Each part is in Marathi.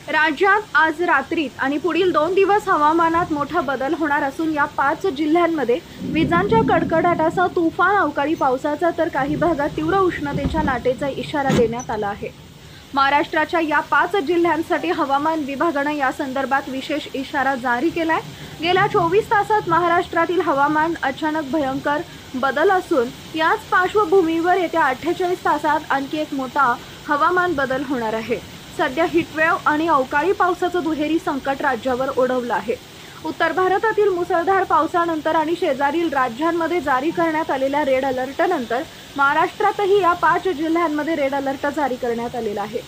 राज्यात आज रात्रीत आणि पुढील 2 दिवस हवामानात मोठा बदल होणार असून या 5 जिल्ह्यांमध्ये विजांच्या कडकडाटासह तुफान अवकाळी पावसाचा तर काही भागात तीव्र उष्णतेच्या लाटेचा इशारा देण्यात आला आहे। महाराष्ट्राच्या या 5 जिल्ह्यांसाठी हवामान विभागाने या संदर्भात विशेष इशारा जारी केलाय। गेल्या 24 तासात महाराष्ट्रातील हवामान अचानक भयंकर बदल असून याच पार्श्वभूमीवर येत्या 48 तासात आणखी एक मोठा हवामान बदल होणार आहे। सध्या हीटवेव्ह आणि अवकाळी पावसाचं दुहेरी संकट राज्यावर ओढवलं आहे। उत्तर भारतातील मुसळधार पावसानंतर आणि शेजारील राज्यांमध्ये जारी करण्यात आलेल्या रेड अलर्टनंतर महाराष्ट्रातही या 5 जिल्ह्यांमध्ये रेड अलर्ट जारी करण्यात आलेला आहे।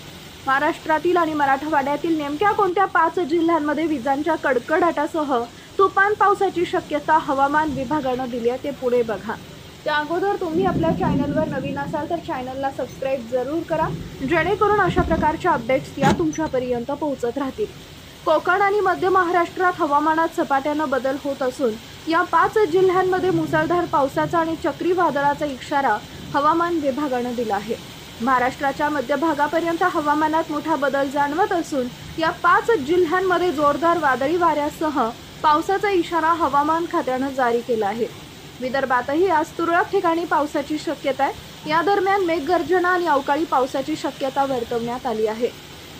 महाराष्ट्रातील आणि मराठवाड्यातील नेमक्या कोणत्या 5 जिल्ह्यांमध्ये विजांच्या कडकडाटासह तुफान पावसाची शक्यता हवामान विभागाने दिली आहे ते पुढे बघा। त्या अगोदर तुम्ही आपल्या चॅनलवर नवीन असाल तर चॅनलला सबस्क्राइब जरूर करा, जेणेकरून अशा प्रकारच्या अपडेट्स या तुमच्यापर्यंत पोहोचत राहतील। कोकण आणि मध्य महाराष्ट्रात हवामानात झपाट्याने बदल होत असून या 5 जिल्ह्यांमध्ये मुसळधार पावसाचा आणि चक्रीवादळाचा इशारा हवामान विभागाने दिला आहे। महाराष्ट्राच्या मध्य भागापर्यंत हवामानात मोठा बदल जाणवत असून या 5 जिल्ह्यांमध्ये जोरदार वादळी वाऱ्यासह पावसाचा इशारा हवामान खात्याने जारी केला आहे। विदर्भातही आज तुरळक ठिकाणी पावसाची शक्यता आहे। या दरम्यान मेघगर्जना आणि अवकाळी पावसाची शक्यता वर्तवण्यात आली आहे।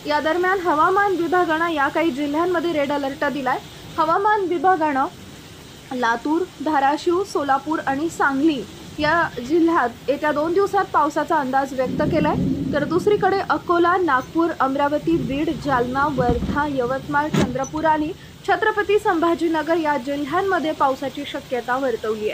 या दरम्यान हवामान विभागाने या काही जिल्ह्यांमध्ये रेड अलर्ट दिलाय। हवामान विभागाने लातूर, धाराशिव, सोलापूर आणि सांगली या जिल्ह्यात येत्या 2 दिवसात पावसाचा अंदाज व्यक्त केलाय, तर दुसरीकडे अकोला, नागपूर, अमरावती, बीड, जालना, वर्धा, यवतमाळ, चंद्रपूर आणि छत्रपती संभाजीनगर या जिल्ह्यांमध्ये पावसाची शक्यता वर्तवली आहे।